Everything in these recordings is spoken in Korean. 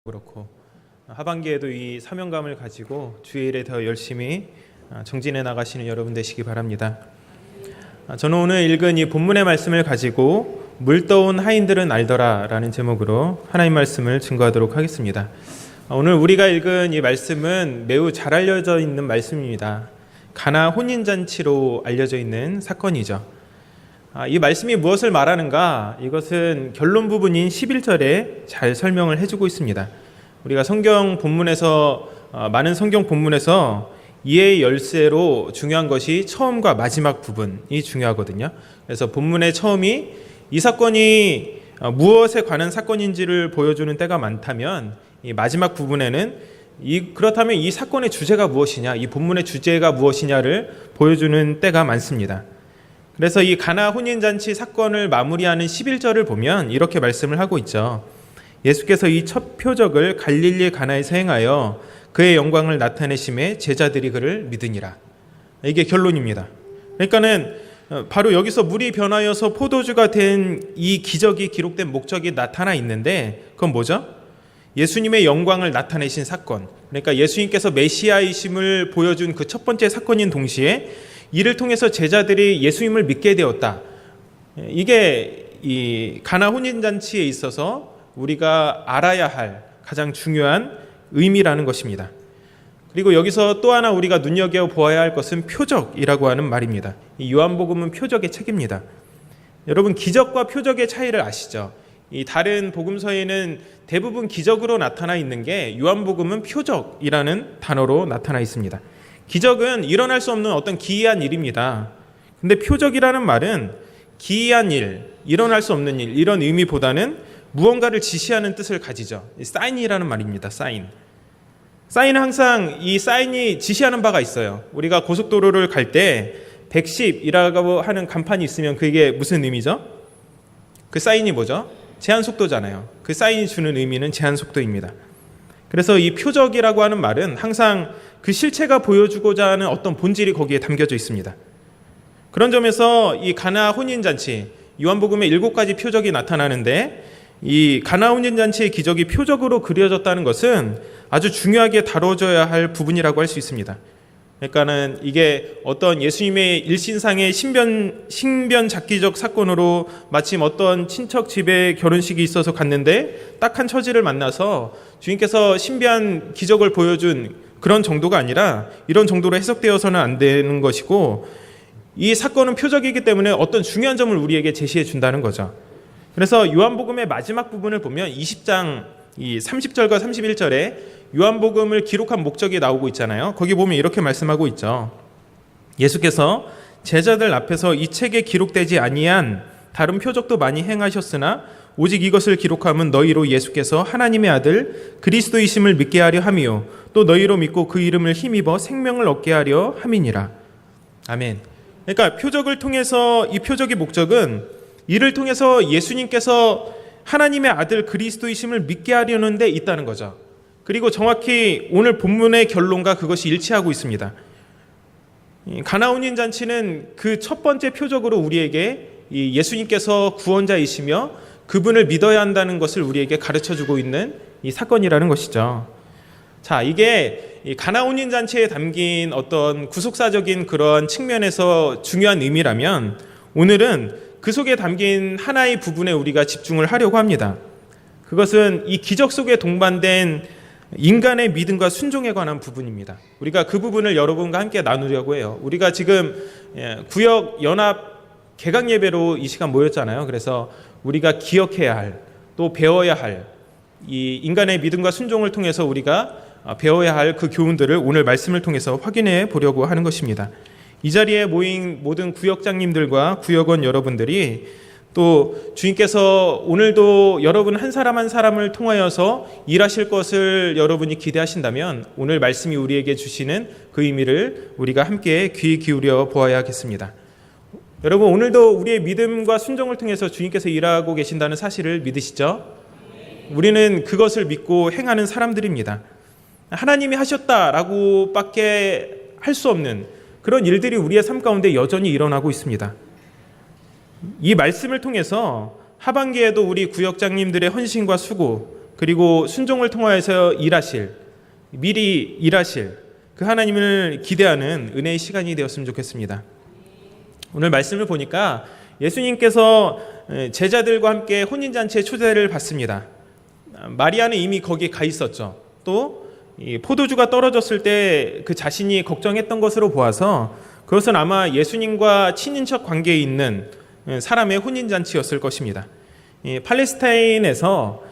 그렇고 하반기에도 이 사명감을 가지고 주의 일에 더 열심히 정진해 나가시는 여러분 되시기 바랍니다. 저는 오늘 읽은 이 본문의 말씀을 가지고 물떠온 하인들은 알더라 라는 제목으로 하나님 말씀을 증거하도록 하겠습니다. 오늘 우리가 읽은 이 말씀은 매우 잘 알려져 있는 말씀입니다. 가나 혼인잔치로 알려져 있는 사건이죠. 이 말씀이 무엇을 말하는가? 이것은 결론 부분인 11절에 잘 설명을 해주고 있습니다. 우리가 성경 본문에서 많은 성경 본문에서 이의 열쇠로 중요한 것이 처음과 마지막 부분이 중요하거든요. 그래서 본문의 처음이 이 사건이 무엇에 관한 사건인지를 보여주는 때가 많다면 이 마지막 부분에는 그렇다면 이 사건의 주제가 무엇이냐, 이 본문의 주제가 무엇이냐를 보여주는 때가 많습니다. 그래서 이 가나 혼인잔치 사건을 마무리하는 11절을 보면 이렇게 말씀을 하고 있죠. 예수께서 이 첫 표적을 갈릴리 가나에서 행하여 그의 영광을 나타내심에 제자들이 그를 믿으니라. 이게 결론입니다. 그러니까는 바로 여기서 물이 변하여서 포도주가 된 이 기적이 기록된 목적이 나타나 있는데 그건 뭐죠? 예수님의 영광을 나타내신 사건. 그러니까 예수님께서 메시아이심을 보여준 그 첫 번째 사건인 동시에 이를 통해서 제자들이 예수님을 믿게 되었다. 이게 이 가나 혼인잔치에 있어서 우리가 알아야 할 가장 중요한 의미라는 것입니다. 그리고 여기서 또 하나 우리가 눈여겨보아야 할 것은 표적이라고 하는 말입니다. 이 요한복음은 표적의 책입니다. 여러분, 기적과 표적의 차이를 아시죠? 이 다른 복음서에는 대부분 기적으로 나타나 있는 게 요한복음은 표적이라는 단어로 나타나 있습니다. 기적은 일어날 수 없는 어떤 기이한 일입니다. 근데 표적이라는 말은 기이한 일, 일어날 수 없는 일, 이런 의미보다는 무언가를 지시하는 뜻을 가지죠. 사인이라는 말입니다. 사인은 항상 이 사인이 지시하는 바가 있어요. 우리가 고속도로를 갈 때 110이라고 하는 간판이 있으면 그게 무슨 의미죠? 그 사인이 뭐죠? 제한 속도잖아요. 그 사인이 주는 의미는 제한 속도입니다. 그래서 이 표적이라고 하는 말은 항상 그 실체가 보여주고자 하는 어떤 본질이 거기에 담겨져 있습니다. 그런 점에서 이 가나 혼인잔치, 요한복음에 7가지 표적이 나타나는데 이 가나 혼인잔치의 기적이 표적으로 그려졌다는 것은 아주 중요하게 다뤄져야 할 부분이라고 할 수 있습니다. 그러니까는 이게 어떤 예수님의 일신상의 신변 잡기적 사건으로 마침 어떤 친척 집에 결혼식이 있어서 갔는데 딱한 처지를 만나서 주님께서 신비한 기적을 보여준 그런 정도가 아니라 이런 정도로 해석되어서는 안 되는 것이고, 이 사건은 표적이기 때문에 어떤 중요한 점을 우리에게 제시해 준다는 거죠. 그래서 요한복음의 마지막 부분을 보면 20장 30절과 31절에 요한복음을 기록한 목적이 나오고 있잖아요. 거기 보면 이렇게 말씀하고 있죠. 예수께서 제자들 앞에서 이 책에 기록되지 아니한 다른 표적도 많이 행하셨으나 오직 이것을 기록함은 너희로 예수께서 하나님의 아들 그리스도이심을 믿게 하려 함이요 또 너희로 믿고 그 이름을 힘입어 생명을 얻게 하려 함이니라. 아멘. 그러니까 표적을 통해서 이 표적의 목적은 이를 통해서 예수님께서 하나님의 아들 그리스도이심을 믿게 하려는 데 있다는 거죠. 그리고 정확히 오늘 본문의 결론과 그것이 일치하고 있습니다. 가나 혼인잔치는 그 첫 번째 표적으로 우리에게 예수님께서 구원자이시며 그분을 믿어야 한다는 것을 우리에게 가르쳐주고 있는 이 사건이라는 것이죠. 자, 이게 가나 혼인잔치에 담긴 어떤 구속사적인 그런 측면에서 중요한 의미라면 오늘은 그 속에 담긴 하나의 부분에 우리가 집중을 하려고 합니다. 그것은 이 기적 속에 동반된 인간의 믿음과 순종에 관한 부분입니다. 우리가 그 부분을 여러분과 함께 나누려고 해요. 우리가 지금 구역 연합 개강 예배로 이 시간 모였잖아요. 그래서 우리가 기억해야 할, 또 배워야 할 이 인간의 믿음과 순종을 통해서 우리가 배워야 할 그 교훈들을 오늘 말씀을 통해서 확인해 보려고 하는 것입니다. 이 자리에 모인 모든 구역장님들과 구역원 여러분들이 또 주님께서 오늘도 여러분 한 사람 한 사람을 통하여서 일하실 것을 여러분이 기대하신다면 오늘 말씀이 우리에게 주시는 그 의미를 우리가 함께 귀 기울여 보아야겠습니다. 여러분, 오늘도 우리의 믿음과 순종을 통해서 주님께서 일하고 계신다는 사실을 믿으시죠? 우리는 그것을 믿고 행하는 사람들입니다. 하나님이 하셨다라고 밖에 할 수 없는 그런 일들이 우리의 삶 가운데 여전히 일어나고 있습니다. 이 말씀을 통해서 하반기에도 우리 구역장님들의 헌신과 수고, 그리고 순종을 통하여서 미리 일하실 그 하나님을 기대하는 은혜의 시간이 되었으면 좋겠습니다. 오늘 말씀을 보니까 예수님께서 제자들과 함께 혼인잔치에 초대를 받습니다. 마리아는 이미 거기에 가 있었죠. 또 포도주가 떨어졌을 때 그 자신이 걱정했던 것으로 보아서 그것은 아마 예수님과 친인척 관계에 있는 사람의 혼인잔치였을 것입니다. 팔레스타인에서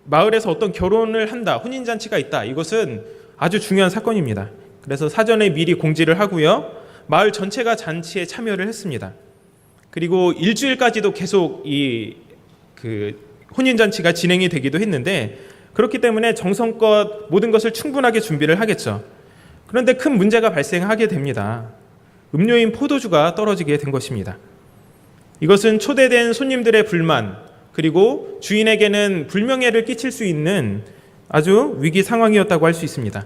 마을에서 어떤 결혼을 한다, 혼인잔치가 있다, 이것은 아주 중요한 사건입니다. 그래서 사전에 미리 공지를 하고요, 마을 전체가 잔치에 참여를 했습니다. 그리고 일주일까지도 계속 혼인잔치가 진행이 되기도 했는데, 그렇기 때문에 정성껏 모든 것을 충분하게 준비를 하겠죠. 그런데 큰 문제가 발생하게 됩니다. 음료인 포도주가 떨어지게 된 것입니다. 이것은 초대된 손님들의 불만, 그리고 주인에게는 불명예를 끼칠 수 있는 아주 위기 상황이었다고 할 수 있습니다.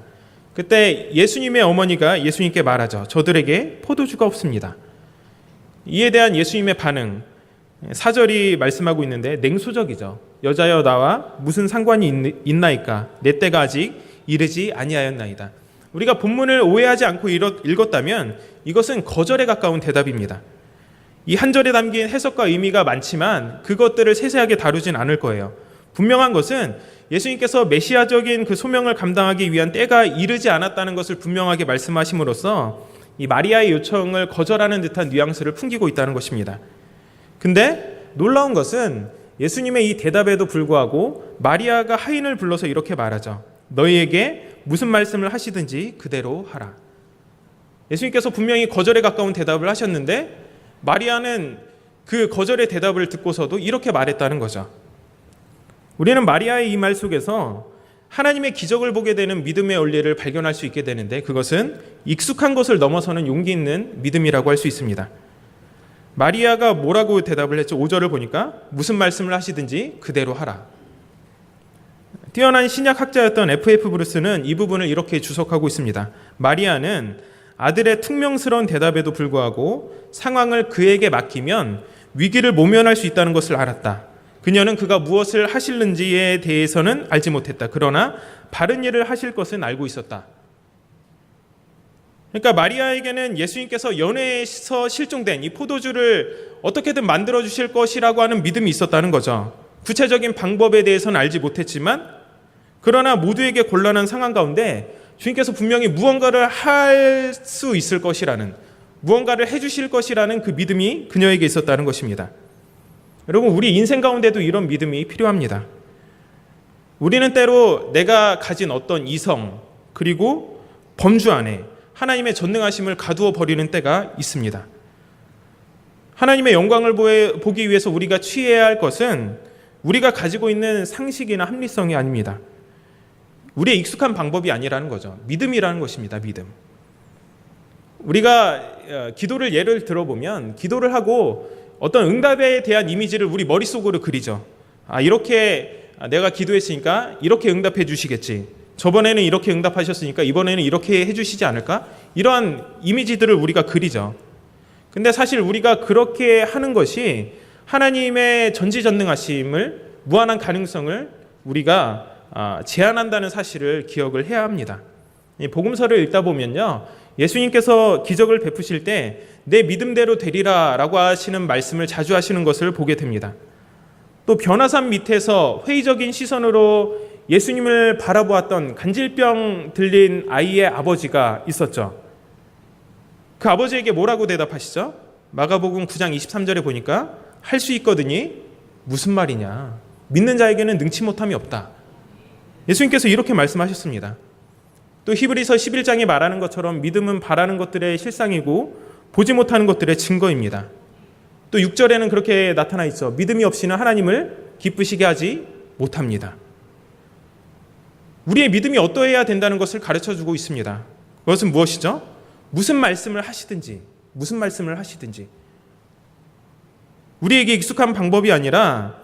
그때 예수님의 어머니가 예수님께 말하죠. 저들에게 포도주가 없습니다. 이에 대한 예수님의 반응, 4절이 말씀하고 있는데 냉소적이죠. 여자여 나와 무슨 상관이 있나이까? 내 때가 아직 이르지 아니하였나이다. 우리가 본문을 오해하지 않고 읽었다면 이것은 거절에 가까운 대답입니다. 이 한 절에 담긴 해석과 의미가 많지만 그것들을 세세하게 다루진 않을 거예요. 분명한 것은 예수님께서 메시아적인 그 소명을 감당하기 위한 때가 이르지 않았다는 것을 분명하게 말씀하심으로써 이 마리아의 요청을 거절하는 듯한 뉘앙스를 풍기고 있다는 것입니다. 근데 놀라운 것은 예수님의 이 대답에도 불구하고 마리아가 하인을 불러서 이렇게 말하죠. 너희에게 무슨 말씀을 하시든지 그대로 하라. 예수님께서 분명히 거절에 가까운 대답을 하셨는데 마리아는 그 거절의 대답을 듣고서도 이렇게 말했다는 거죠. 우리는 마리아의 이 말 속에서 하나님의 기적을 보게 되는 믿음의 원리를 발견할 수 있게 되는데, 그것은 익숙한 것을 넘어서는 용기 있는 믿음이라고 할 수 있습니다. 마리아가 뭐라고 대답을 했죠? 5절을 보니까 무슨 말씀을 하시든지 그대로 하라. 뛰어난 신약학자였던 F.F. 브루스는 이 부분을 이렇게 주석하고 있습니다. 마리아는 아들의 퉁명스러운 대답에도 불구하고 상황을 그에게 맡기면 위기를 모면할 수 있다는 것을 알았다. 그녀는 그가 무엇을 하실는지에 대해서는 알지 못했다. 그러나 바른 일을 하실 것은 알고 있었다. 그러니까 마리아에게는 예수님께서 연회에서 실종된 이 포도주를 어떻게든 만들어 주실 것이라고 하는 믿음이 있었다는 거죠. 구체적인 방법에 대해서는 알지 못했지만, 그러나 모두에게 곤란한 상황 가운데 주님께서 분명히 무언가를 할 수 있을 것이라는, 무언가를 해주실 것이라는 그 믿음이 그녀에게 있었다는 것입니다. 여러분, 우리 인생 가운데도 이런 믿음이 필요합니다. 우리는 때로 내가 가진 어떤 이성 그리고 범주 안에 하나님의 전능하심을 가두어 버리는 때가 있습니다. 하나님의 영광을 보기 위해서 우리가 취해야 할 것은 우리가 가지고 있는 상식이나 합리성이 아닙니다. 우리의 익숙한 방법이 아니라는 거죠. 믿음이라는 것입니다. 믿음. 우리가 기도를 예를 들어보면 기도를 하고 어떤 응답에 대한 이미지를 우리 머릿속으로 그리죠. 이렇게 내가 기도했으니까 이렇게 응답해 주시겠지. 저번에는 이렇게 응답하셨으니까 이번에는 이렇게 해주시지 않을까? 이러한 이미지들을 우리가 그리죠. 근데 사실 우리가 그렇게 하는 것이 하나님의 전지전능하심을, 무한한 가능성을 우리가 제한한다는 사실을 기억을 해야 합니다. 복음서를 읽다 보면요, 예수님께서 기적을 베푸실 때 내 믿음대로 되리라 라고 하시는 말씀을 자주 하시는 것을 보게 됩니다. 또 변화산 밑에서 회의적인 시선으로 예수님을 바라보았던 간질병 들린 아이의 아버지가 있었죠. 그 아버지에게 뭐라고 대답하시죠? 마가복음 9장 23절에 보니까 할 수 있거든이 무슨 말이냐, 믿는 자에게는 능치 못함이 없다. 예수님께서 이렇게 말씀하셨습니다. 또 히브리서 11장에 말하는 것처럼 믿음은 바라는 것들의 실상이고 보지 못하는 것들의 증거입니다. 또 6절에는 그렇게 나타나 있죠. 믿음이 없이는 하나님을 기쁘시게 하지 못합니다. 우리의 믿음이 어떠해야 된다는 것을 가르쳐주고 있습니다. 그것은 무엇이죠? 무슨 말씀을 하시든지 우리에게 익숙한 방법이 아니라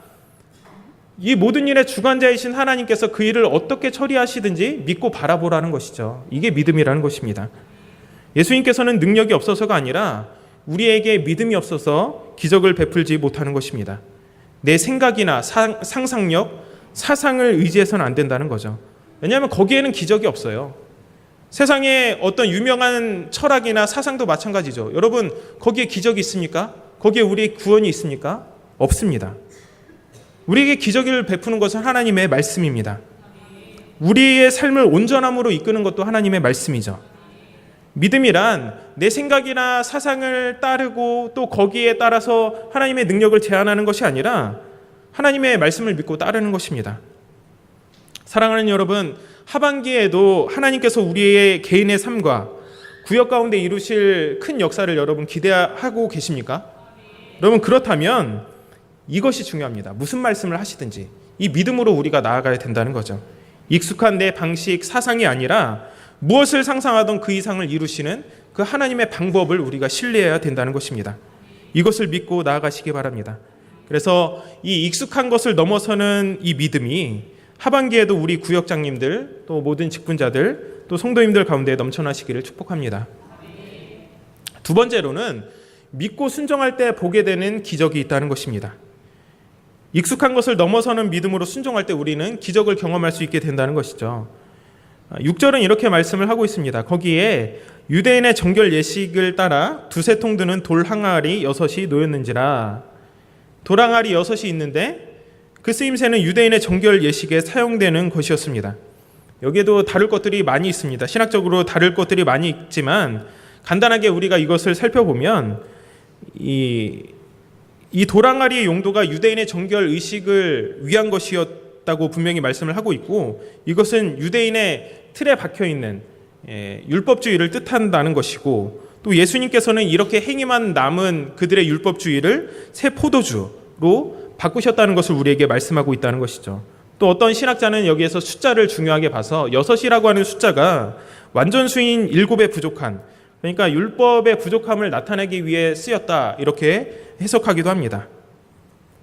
이 모든 일의 주관자이신 하나님께서 그 일을 어떻게 처리하시든지 믿고 바라보라는 것이죠. 이게 믿음이라는 것입니다. 예수님께서는 능력이 없어서가 아니라 우리에게 믿음이 없어서 기적을 베풀지 못하는 것입니다. 내 생각이나 상상력, 사상을 의지해서는 안 된다는 거죠. 왜냐하면 거기에는 기적이 없어요. 세상에 어떤 유명한 철학이나 사상도 마찬가지죠. 여러분, 거기에 기적이 있습니까? 거기에 우리의 구원이 있습니까? 없습니다. 우리에게 기적을 베푸는 것은 하나님의 말씀입니다. 우리의 삶을 온전함으로 이끄는 것도 하나님의 말씀이죠. 믿음이란 내 생각이나 사상을 따르고 또 거기에 따라서 하나님의 능력을 제한하는 것이 아니라 하나님의 말씀을 믿고 따르는 것입니다. 사랑하는 여러분, 하반기에도 하나님께서 우리의 개인의 삶과 구역 가운데 이루실 큰 역사를 여러분 기대하고 계십니까? 여러분, 그렇다면 이것이 중요합니다. 무슨 말씀을 하시든지 이 믿음으로 우리가 나아가야 된다는 거죠. 익숙한 내 방식, 사상이 아니라 무엇을 상상하던 그 이상을 이루시는 그 하나님의 방법을 우리가 신뢰해야 된다는 것입니다. 이것을 믿고 나아가시기 바랍니다. 그래서 이 익숙한 것을 넘어서는 이 믿음이 하반기에도 우리 구역장님들, 또 모든 직분자들, 또 성도님들 가운데 넘쳐나시기를 축복합니다. 두 번째로는 믿고 순종할 때 보게 되는 기적이 있다는 것입니다. 익숙한 것을 넘어서는 믿음으로 순종할 때 우리는 기적을 경험할 수 있게 된다는 것이죠. 6절은 이렇게 말씀을 하고 있습니다. 거기에 유대인의 정결 예식을 따라 두세 통 드는 돌 항아리 6이 놓였는지라. 돌 항아리 6이 있는데 그 쓰임새는 유대인의 정결 예식에 사용되는 것이었습니다. 여기에도 다룰 것들이 많이 있습니다. 신학적으로 다룰 것들이 많이 있지만 간단하게 우리가 이것을 살펴보면 이 돌항아리의 용도가 유대인의 정결 의식을 위한 것이었다고 분명히 말씀을 하고 있고, 이것은 유대인의 틀에 박혀있는 율법주의를 뜻한다는 것이고, 또 예수님께서는 이렇게 행위만 남은 그들의 율법주의를 새 포도주로 바꾸셨다는 것을 우리에게 말씀하고 있다는 것이죠. 또 어떤 신학자는 여기에서 숫자를 중요하게 봐서 6이라고 하는 숫자가 완전 수인 7에 부족한, 그러니까 율법의 부족함을 나타내기 위해 쓰였다, 이렇게 해석하기도 합니다.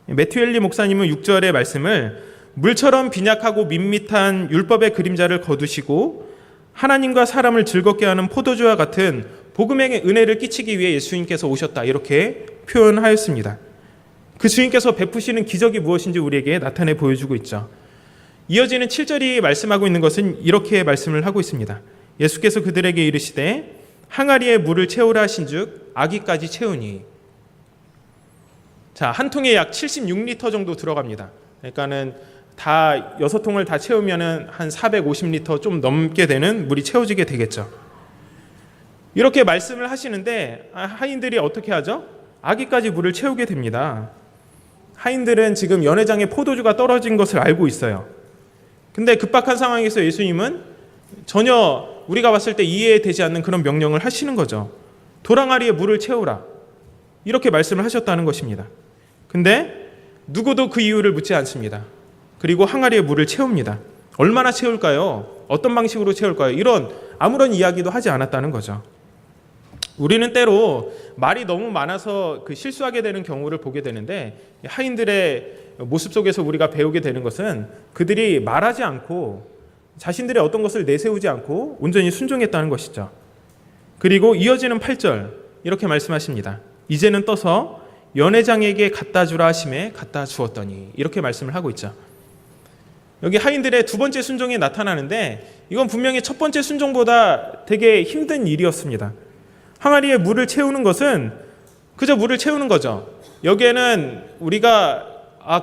매튜 헨리 목사님은 6절의 말씀을 물처럼 빈약하고 밋밋한 율법의 그림자를 거두시고 하나님과 사람을 즐겁게 하는 포도주와 같은 복음의 은혜를 끼치기 위해 예수님께서 오셨다, 이렇게 표현하였습니다. 그 주님께서 베푸시는 기적이 무엇인지 우리에게 나타내 보여주고 있죠. 이어지는 7절이 말씀하고 있는 것은 이렇게 말씀을 하고 있습니다. 예수께서 그들에게 이르시되 항아리에 물을 채우라 하신즉 아기까지 채우니. 자, 한 통에 약 76리터 정도 들어갑니다. 그러니까는 다 6통을 다 채우면은 한 450리터 좀 넘게 되는 물이 채워지게 되겠죠. 이렇게 말씀을 하시는데 하인들이 어떻게 하죠? 아기까지 물을 채우게 됩니다. 하인들은 지금 연회장에 포도주가 떨어진 것을 알고 있어요. 근데 급박한 상황에서 예수님은 전혀 우리가 봤을 때 이해되지 않는 그런 명령을 하시는 거죠. 도랑아리에 물을 채우라, 이렇게 말씀을 하셨다는 것입니다. 근데 누구도 그 이유를 묻지 않습니다. 그리고 항아리에 물을 채웁니다. 얼마나 채울까요? 어떤 방식으로 채울까요? 이런 아무런 이야기도 하지 않았다는 거죠. 우리는 때로 말이 너무 많아서 그 실수하게 되는 경우를 보게 되는데, 하인들의 모습 속에서 우리가 배우게 되는 것은 그들이 말하지 않고 자신들의 어떤 것을 내세우지 않고 온전히 순종했다는 것이죠. 그리고 이어지는 8절 이렇게 말씀하십니다. 이제는 떠서 연회장에게 갖다 주라 하심에 갖다 주었더니, 이렇게 말씀을 하고 있죠. 여기 하인들의 두 번째 순종이 나타나는데 이건 분명히 첫 번째 순종보다 되게 힘든 일이었습니다. 항아리에 물을 채우는 것은 그저 물을 채우는 거죠. 여기에는 우리가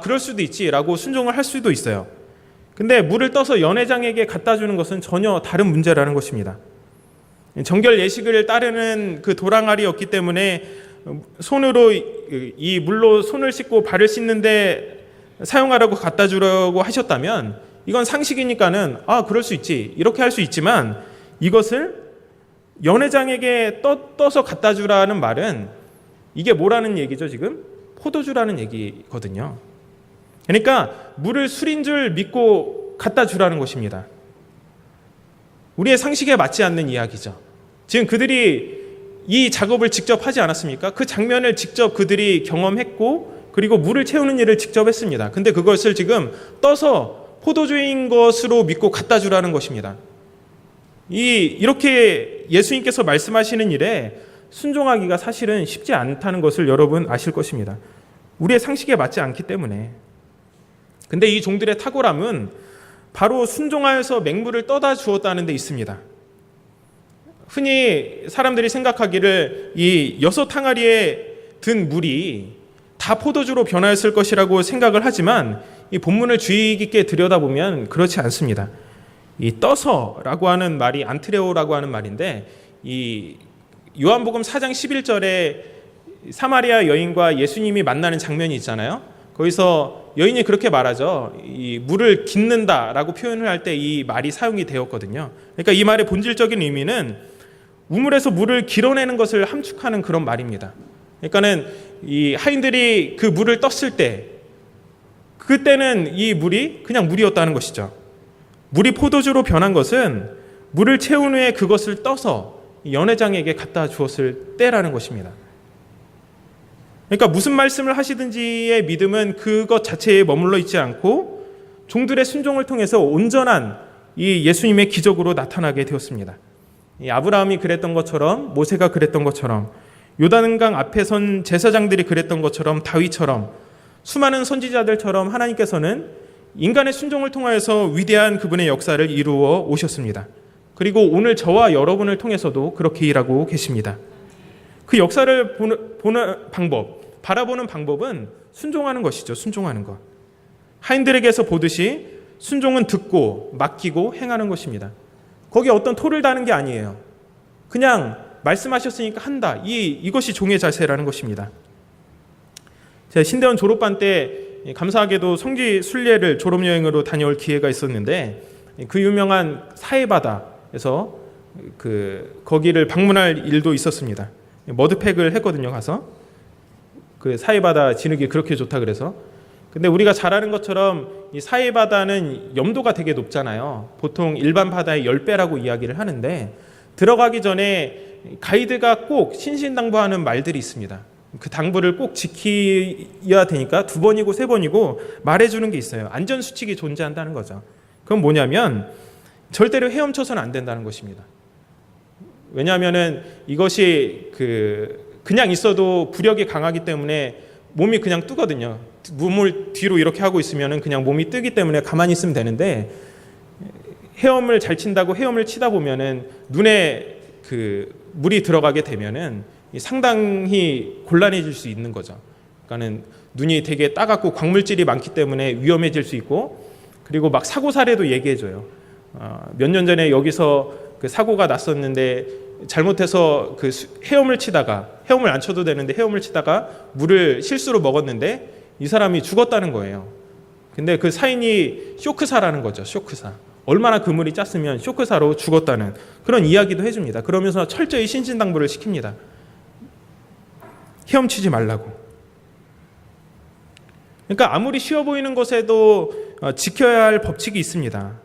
그럴 수도 있지라고 순종을 할 수도 있어요. 근데 물을 떠서 연회장에게 갖다 주는 것은 전혀 다른 문제라는 것입니다. 정결 예식을 따르는 그 도랑아리였기 때문에 손으로 이 물로 손을 씻고 발을 씻는데 사용하라고 갖다 주려고 하셨다면 이건 상식이니까는 그럴 수 있지, 이렇게 할 수 있지만, 이것을 연회장에게 떠서 갖다 주라는 말은 이게 뭐라는 얘기죠? 지금 포도주라는 얘기거든요. 그러니까 물을 술인 줄 믿고 갖다 주라는 것입니다. 우리의 상식에 맞지 않는 이야기죠. 지금 그들이 이 작업을 직접 하지 않았습니까? 그 장면을 직접 그들이 경험했고, 그리고 물을 채우는 일을 직접 했습니다. 근데 그것을 지금 떠서 포도주인 것으로 믿고 갖다 주라는 것입니다. 이렇게 예수님께서 말씀하시는 일에 순종하기가 사실은 쉽지 않다는 것을 여러분 아실 것입니다. 우리의 상식에 맞지 않기 때문에. 근데 이 종들의 탁월함은 바로 순종하여서 맹물을 떠다 주었다는 데 있습니다. 흔히 사람들이 생각하기를 이 6항아리에 든 물이 다 포도주로 변하였을 것이라고 생각을 하지만 이 본문을 주의 깊게 들여다보면 그렇지 않습니다. 이 떠서라고 하는 말이 안트레오라고 하는 말인데, 이 요한복음 4장 11절에 사마리아 여인과 예수님이 만나는 장면이 있잖아요. 거기서 여인이 그렇게 말하죠. 이 물을 깃는다라고 표현을 할 때 이 말이 사용이 되었거든요. 그러니까 이 말의 본질적인 의미는 우물에서 물을 길어내는 것을 함축하는 그런 말입니다. 그러니까는 이 하인들이 그 물을 떴을 때, 그때는 이 물이 그냥 물이었다는 것이죠. 물이 포도주로 변한 것은 물을 채운 후에 그것을 떠서 연회장에게 갖다 주었을 때라는 것입니다. 그러니까 무슨 말씀을 하시든지의 믿음은 그것 자체에 머물러 있지 않고 종들의 순종을 통해서 온전한 이 예수님의 기적으로 나타나게 되었습니다. 이 아브라함이 그랬던 것처럼, 모세가 그랬던 것처럼, 요단강 앞에 선 제사장들이 그랬던 것처럼, 다윗처럼, 수많은 선지자들처럼 하나님께서는 인간의 순종을 통하여서 위대한 그분의 역사를 이루어 오셨습니다. 그리고 오늘 저와 여러분을 통해서도 그렇게 일하고 계십니다. 그 역사를 보는 방법, 바라보는 방법은 순종하는 것이죠. 순종하는 것. 하인들에게서 보듯이 순종은 듣고 맡기고 행하는 것입니다. 거기에 어떤 토를 다는 게 아니에요. 그냥 말씀하셨으니까 한다. 이것이 종의 자세라는 것입니다. 제가 신대원 졸업반 때 감사하게도 성지 순례를 졸업여행으로 다녀올 기회가 있었는데, 그 유명한 사해바다에서 거기를 방문할 일도 있었습니다. 머드팩을 했거든요. 가서 그 사해바다 진흙이 그렇게 좋다 그래서. 근데 우리가 잘 아는 것처럼 이 사해바다는 염도가 되게 높잖아요. 보통 일반 바다의 10배라고 이야기를 하는데, 들어가기 전에 가이드가 꼭 신신당부하는 말들이 있습니다. 그 당부를 꼭 지켜야 되니까 2번이고 3번이고 말해주는 게 있어요. 안전수칙이 존재한다는 거죠. 그건 뭐냐면 절대로 헤엄쳐서는 안 된다는 것입니다. 왜냐하면은 이것이 그냥 있어도 부력이 강하기 때문에 몸이 그냥 뜨거든요. 몸을 뒤로 이렇게 하고 있으면은 그냥 몸이 뜨기 때문에 가만히 있으면 되는데, 헤엄을 잘 친다고 헤엄을 치다 보면은 눈에 물이 들어가게 되면은 상당히 곤란해질 수 있는 거죠. 그러니까는 눈이 되게 따갑고 광물질이 많기 때문에 위험해질 수 있고, 그리고 막 사고 사례도 얘기해줘요. 몇 년 전에 여기서 그 사고가 났었는데 잘못해서 헤엄을 치다가, 헤엄을 안 쳐도 되는데 헤엄을 치다가 물을 실수로 먹었는데 이 사람이 죽었다는 거예요. 근데 그 사인이 쇼크사라는 거죠. 쇼크사. 얼마나 그물이 짰으면 쇼크사로 죽었다는 그런 이야기도 해줍니다. 그러면서 철저히 신신당부를 시킵니다. 헤엄치지 말라고. 그러니까 아무리 쉬워 보이는 것에도 지켜야 할 법칙이 있습니다.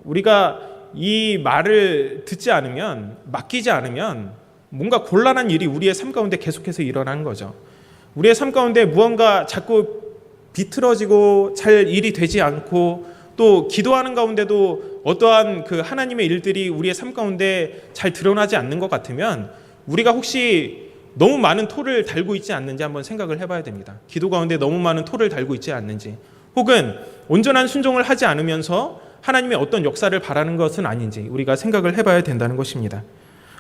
우리가 이 말을 듣지 않으면, 맡기지 않으면 뭔가 곤란한 일이 우리의 삶 가운데 계속해서 일어나는 거죠. 우리의 삶 가운데 무언가 자꾸 비틀어지고 잘 일이 되지 않고, 또 기도하는 가운데도 어떠한 그 하나님의 일들이 우리의 삶 가운데 잘 드러나지 않는 것 같으면 우리가 혹시 너무 많은 토를 달고 있지 않는지 한번 생각을 해봐야 됩니다. 기도 가운데 너무 많은 토를 달고 있지 않는지, 혹은 온전한 순종을 하지 않으면서 하나님의 어떤 역사를 바라는 것은 아닌지 우리가 생각을 해봐야 된다는 것입니다.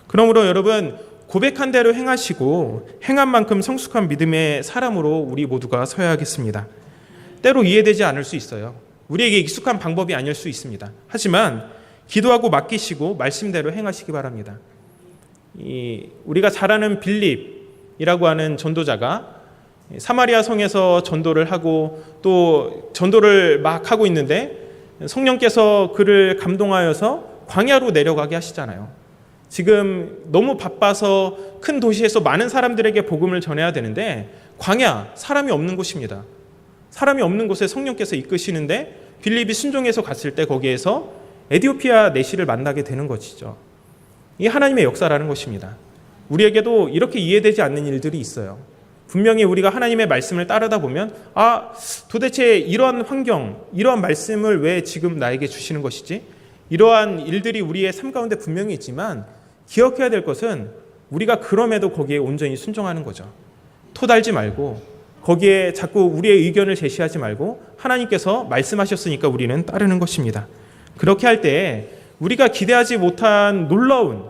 그러므로 여러분, 고백한 대로 행하시고 행한 만큼 성숙한 믿음의 사람으로 우리 모두가 서야 하겠습니다. 때로 이해되지 않을 수 있어요. 우리에게 익숙한 방법이 아닐 수 있습니다. 하지만 기도하고 맡기시고 말씀대로 행하시기 바랍니다. 우리가 잘 아는 빌립이라고 하는 전도자가 사마리아 성에서 전도를 하고 또 전도를 막 하고 있는데 성령께서 그를 감동하여서 광야로 내려가게 하시잖아요. 지금 너무 바빠서 큰 도시에서 많은 사람들에게 복음을 전해야 되는데 광야, 사람이 없는 곳입니다. 사람이 없는 곳에 성령께서 이끄시는데 빌립이 순종해서 갔을 때 거기에서 에티오피아 내시를 만나게 되는 것이죠. 이 하나님의 역사라는 것입니다. 우리에게도 이렇게 이해되지 않는 일들이 있어요. 분명히 우리가 하나님의 말씀을 따르다 보면 도대체 이러한 환경, 이러한 말씀을 왜 지금 나에게 주시는 것이지? 이러한 일들이 우리의 삶 가운데 분명히 있지만 기억해야 될 것은 우리가 그럼에도 거기에 온전히 순종하는 거죠. 토 달지 말고 거기에 자꾸 우리의 의견을 제시하지 말고 하나님께서 말씀하셨으니까 우리는 따르는 것입니다. 그렇게 할 때 우리가 기대하지 못한 놀라운,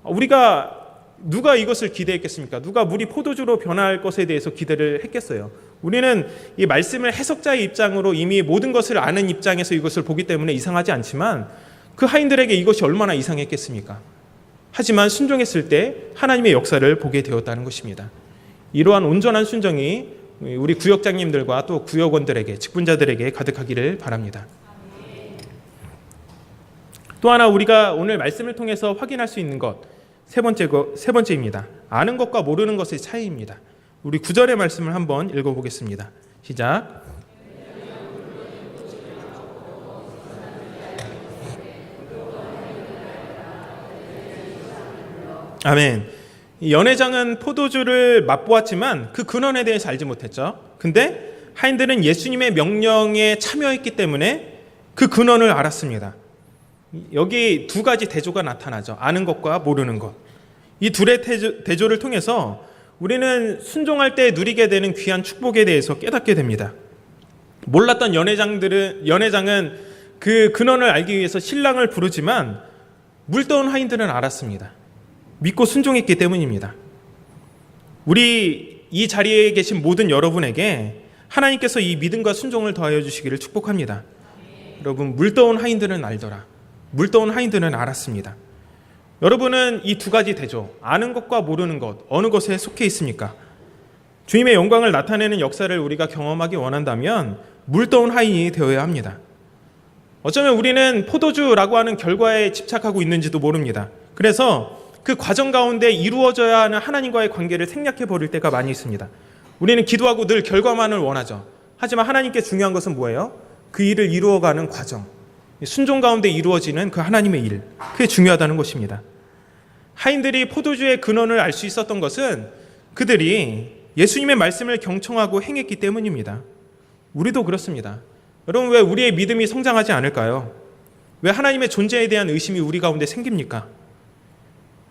우리가 누가 이것을 기대했겠습니까? 누가 물이 포도주로 변할 것에 대해서 기대를 했겠어요? 우리는 이 말씀을 해석자의 입장으로 이미 모든 것을 아는 입장에서 이것을 보기 때문에 이상하지 않지만 그 하인들에게 이것이 얼마나 이상했겠습니까? 하지만 순종했을 때 하나님의 역사를 보게 되었다는 것입니다. 이러한 온전한 순종이 우리 구역장님들과 또 구역원들에게, 직분자들에게 가득하기를 바랍니다. 또 하나 우리가 오늘 말씀을 통해서 확인할 수 있는 것, 세 번째입니다. 아는 것과 모르는 것의 차이입니다. 우리 9절의 말씀을 한번 읽어보겠습니다. 시작. 아멘. 연회장은 포도주를 맛보았지만 그 근원에 대해서 알지 못했죠. 근데 하인들은 예수님의 명령에 참여했기 때문에 그 근원을 알았습니다. 여기 두 가지 대조가 나타나죠. 아는 것과 모르는 것. 이 둘의 대조를 통해서 우리는 순종할 때 누리게 되는 귀한 축복에 대해서 깨닫게 됩니다. 몰랐던 연회장은 그 근원을 알기 위해서 신랑을 부르지만 물떠온 하인들은 알았습니다. 믿고 순종했기 때문입니다. 우리 이 자리에 계신 모든 여러분에게 하나님께서 이 믿음과 순종을 더하여 주시기를 축복합니다. 여러분, 물떠온 하인들은 알더라. 물떠온 하인들은 알았습니다. 여러분은 이 두 가지 대조, 아는 것과 모르는 것, 어느 것에 속해 있습니까? 주님의 영광을 나타내는 역사를 우리가 경험하기 원한다면 물떠온 하인이 되어야 합니다. 어쩌면 우리는 포도주라고 하는 결과에 집착하고 있는지도 모릅니다. 그래서 그 과정 가운데 이루어져야 하는 하나님과의 관계를 생략해 버릴 때가 많이 있습니다. 우리는 기도하고 늘 결과만을 원하죠. 하지만 하나님께 중요한 것은 뭐예요? 그 일을 이루어가는 과정, 순종 가운데 이루어지는 그 하나님의 일, 그게 중요하다는 것입니다. 하인들이 포도주의 근원을 알 수 있었던 것은 그들이 예수님의 말씀을 경청하고 행했기 때문입니다. 우리도 그렇습니다. 여러분, 왜 우리의 믿음이 성장하지 않을까요? 왜 하나님의 존재에 대한 의심이 우리 가운데 생깁니까?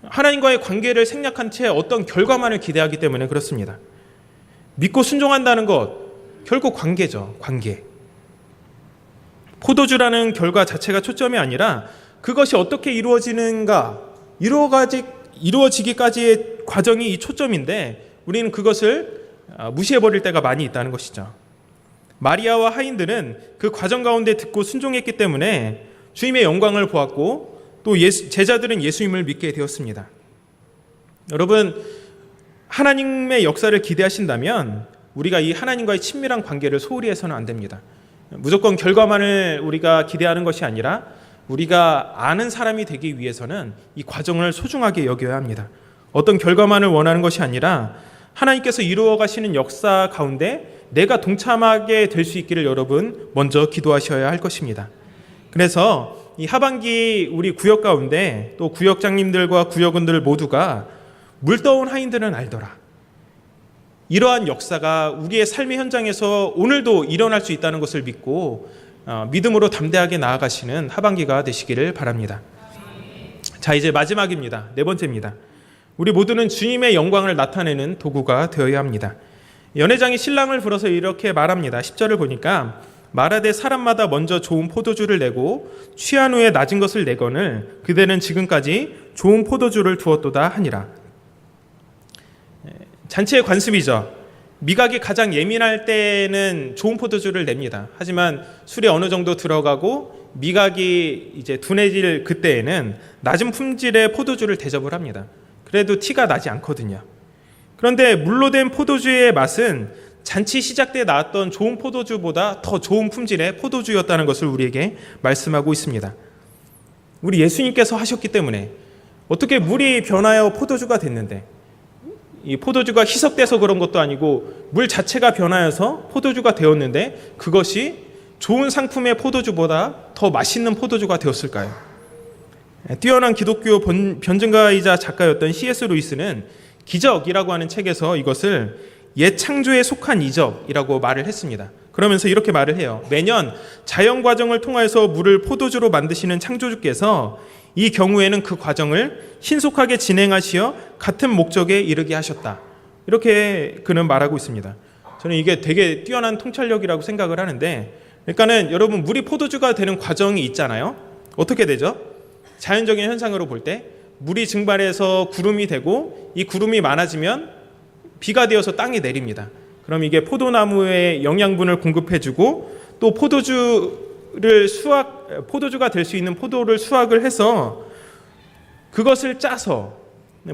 하나님과의 관계를 생략한 채 어떤 결과만을 기대하기 때문에 그렇습니다. 믿고 순종한다는 것, 결국 관계죠. 관계. 포도주라는 결과 자체가 초점이 아니라 그것이 어떻게 이루어지는가, 이루어지기까지의 과정이 이 초점인데 우리는 그것을 무시해버릴 때가 많이 있다는 것이죠. 마리아와 하인들은 그 과정 가운데 듣고 순종했기 때문에 주님의 영광을 보았고 또 제자들은 예수님을 믿게 되었습니다. 여러분, 하나님의 역사를 기대하신다면 우리가 이 하나님과의 친밀한 관계를 소홀히 해서는 안 됩니다. 무조건 결과만을 우리가 기대하는 것이 아니라 우리가 아는 사람이 되기 위해서는 이 과정을 소중하게 여겨야 합니다. 어떤 결과만을 원하는 것이 아니라 하나님께서 이루어 가시는 역사 가운데 내가 동참하게 될 수 있기를 여러분 먼저 기도하셔야 할 것입니다. 그래서 이 하반기 우리 구역 가운데 또 구역장님들과 구역원들 모두가 물떠온 하인들은 알더라. 이러한 역사가 우리의 삶의 현장에서 오늘도 일어날 수 있다는 것을 믿고 믿음으로 담대하게 나아가시는 하반기가 되시기를 바랍니다. 자, 이제 마지막입니다. 네 번째입니다. 우리 모두는 주님의 영광을 나타내는 도구가 되어야 합니다. 연회장이 신랑을 불러서 이렇게 말합니다. 10절을 보니까 말하되 사람마다 먼저 좋은 포도주를 내고 취한 후에 낮은 것을 내거늘 그대는 지금까지 좋은 포도주를 두었도다 하니라. 잔치의 관습이죠. 미각이 가장 예민할 때는 좋은 포도주를 냅니다. 하지만 술이 어느 정도 들어가고 미각이 이제 둔해질 그때에는 낮은 품질의 포도주를 대접을 합니다. 그래도 티가 나지 않거든요. 그런데 물로 된 포도주의 맛은 잔치 시작 때 나왔던 좋은 포도주보다 더 좋은 품질의 포도주였다는 것을 우리에게 말씀하고 있습니다. 우리 예수님께서 하셨기 때문에 어떻게 물이 변하여 포도주가 됐는데 이 포도주가 희석돼서 그런 것도 아니고 물 자체가 변하여서 포도주가 되었는데 그것이 좋은 상품의 포도주보다 더 맛있는 포도주가 되었을까요? 뛰어난 기독교 변증가이자 작가였던 C.S. 루이스는 기적이라고 하는 책에서 이것을 옛 창조에 속한 이적이라고 말을 했습니다. 그러면서 이렇게 말을 해요. 매년 자연 과정을 통해서 물을 포도주로 만드시는 창조주께서 이 경우에는 그 과정을 신속하게 진행하시어 같은 목적에 이르게 하셨다. 이렇게 그는 말하고 있습니다. 저는 이게 되게 뛰어난 통찰력이라고 생각을 하는데, 그러니까는 여러분, 물이 포도주가 되는 과정이 있잖아요. 어떻게 되죠? 자연적인 현상으로 볼 때 물이 증발해서 구름이 되고, 이 구름이 많아지면 비가 되어서 땅에 내립니다. 그럼 이게 포도나무에 영양분을 공급해주고, 또 포도주가 될 수 있는 포도를 수확을 해서 그것을 짜서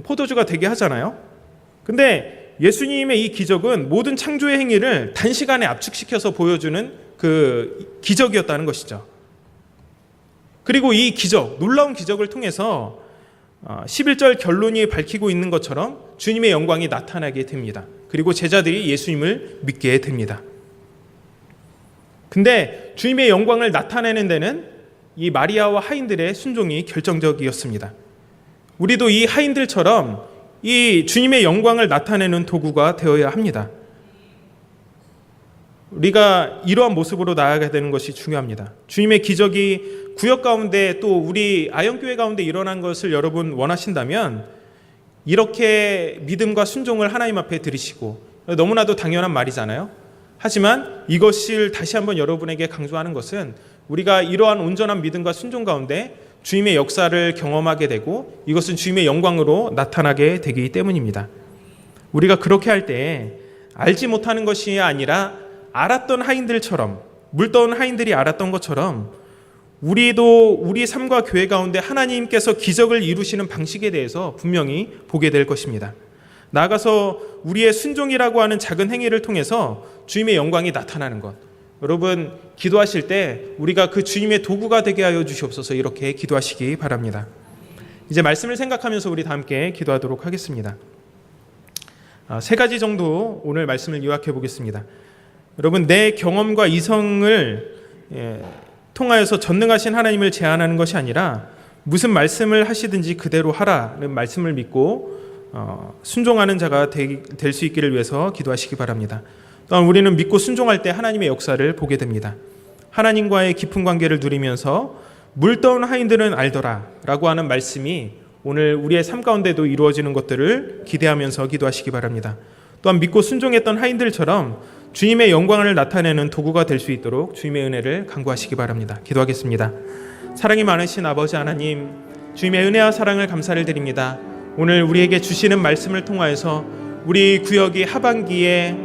포도주가 되게 하잖아요. 근데 예수님의 이 기적은 모든 창조의 행위를 단시간에 압축시켜서 보여주는 그 기적이었다는 것이죠. 그리고 이 기적, 놀라운 기적을 통해서 11절 결론이 밝히고 있는 것처럼 주님의 영광이 나타나게 됩니다. 그리고 제자들이 예수님을 믿게 됩니다. 근데 주님의 영광을 나타내는 데는 이 마리아와 하인들의 순종이 결정적이었습니다. 우리도 이 하인들처럼 이 주님의 영광을 나타내는 도구가 되어야 합니다. 우리가 이러한 모습으로 나아가야 되는 것이 중요합니다. 주님의 기적이 구역 가운데 또 우리 아영교회 가운데 일어난 것을 여러분 원하신다면 이렇게 믿음과 순종을 하나님 앞에 드리시고, 너무나도 당연한 말이잖아요. 하지만 이것을 다시 한번 여러분에게 강조하는 것은 우리가 이러한 온전한 믿음과 순종 가운데 주님의 역사를 경험하게 되고 이것은 주님의 영광으로 나타나게 되기 때문입니다. 우리가 그렇게 할 때 알지 못하는 것이 아니라 알았던 하인들처럼, 물떠온 하인들이 알았던 것처럼 우리도 우리 삶과 교회 가운데 하나님께서 기적을 이루시는 방식에 대해서 분명히 보게 될 것입니다. 나아가서 우리의 순종이라고 하는 작은 행위를 통해서 주님의 영광이 나타나는 것. 여러분, 기도하실 때 우리가 그 주님의 도구가 되게 하여 주시옵소서, 이렇게 기도하시기 바랍니다. 이제 말씀을 생각하면서 우리 다 함께 기도하도록 하겠습니다. 3가지 정도 오늘 말씀을 요약해 보겠습니다. 여러분, 내 경험과 이성을 통하여서 전능하신 하나님을 제안하는 것이 아니라 무슨 말씀을 하시든지 그대로 하라는 말씀을 믿고 순종하는 자가 될 수 있기를 위해서 기도하시기 바랍니다. 또한 우리는 믿고 순종할 때 하나님의 역사를 보게 됩니다. 하나님과의 깊은 관계를 누리면서 물떠온 하인들은 알더라 라고 하는 말씀이 오늘 우리의 삶 가운데도 이루어지는 것들을 기대하면서 기도하시기 바랍니다. 또한 믿고 순종했던 하인들처럼 주님의 영광을 나타내는 도구가 될 수 있도록 주님의 은혜를 간구하시기 바랍니다. 기도하겠습니다. 사랑이 많으신 아버지 하나님, 주님의 은혜와 사랑을 감사를 드립니다. 오늘 우리에게 주시는 말씀을 통하여서 우리 구역이 하반기에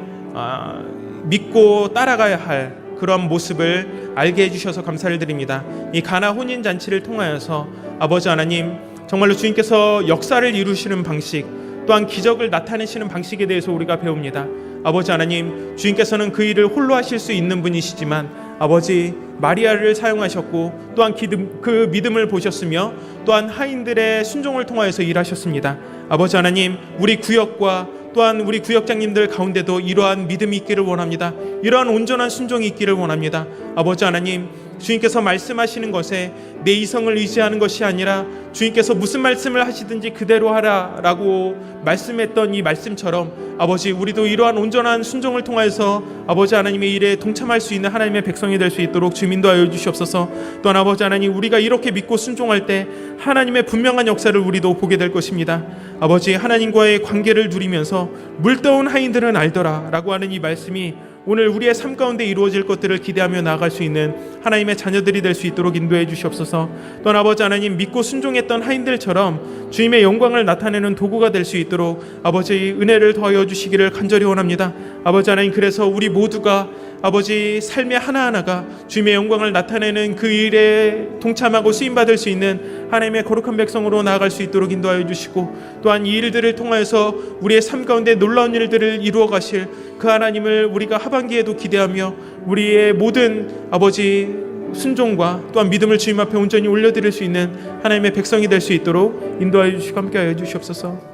믿고 따라가야 할 그런 모습을 알게 해주셔서 감사를 드립니다. 이 가나 혼인잔치를 통하여서 아버지 하나님, 정말로 주님께서 역사를 이루시는 방식, 또한 기적을 나타내시는 방식에 대해서 우리가 배웁니다. 아버지 하나님, 주님께서는 그 일을 홀로 하실 수 있는 분이시지만 아버지, 마리아를 사용하셨고 또한 그 믿음을 보셨으며 또한 하인들의 순종을 통하여서 일하셨습니다. 아버지 하나님, 우리 구역과 또한 우리 구역장님들 가운데도 이러한 믿음이 있기를 원합니다. 이러한 온전한 순종이 있기를 원합니다. 아버지 하나님, 주님께서 말씀하시는 것에 내 이성을 의지하는 것이 아니라 주님께서 무슨 말씀을 하시든지 그대로 하라라고 말씀했던 이 말씀처럼 아버지, 우리도 이러한 온전한 순종을 통해서 아버지 하나님의 일에 동참할 수 있는 하나님의 백성이 될 수 있도록 주님 인도하여 주시옵소서. 또한 아버지 하나님, 우리가 이렇게 믿고 순종할 때 하나님의 분명한 역사를 우리도 보게 될 것입니다. 아버지, 하나님과의 관계를 누리면서 물떠온 하인들은 알더라 라고 하는 이 말씀이 오늘 우리의 삶 가운데 이루어질 것들을 기대하며 나아갈 수 있는 하나님의 자녀들이 될 수 있도록 인도해 주시옵소서. 또한 아버지 하나님, 믿고 순종했던 하인들처럼 주님의 영광을 나타내는 도구가 될 수 있도록 아버지 은혜를 더하여 주시기를 간절히 원합니다. 아버지 하나님, 그래서 우리 모두가 아버지 삶의 하나하나가 주님의 영광을 나타내는 그 일에 동참하고 쓰임받을 수 있는 하나님의 거룩한 백성으로 나아갈 수 있도록 인도하여 주시고, 또한 이 일들을 통하여서 우리의 삶 가운데 놀라운 일들을 이루어 가실 그 하나님을 우리가 하반기에도 기대하며 우리의 모든 아버지 순종과 또한 믿음을 주님 앞에 온전히 올려드릴 수 있는 하나님의 백성이 될 수 있도록 인도하여 주시고 함께하여 주시옵소서.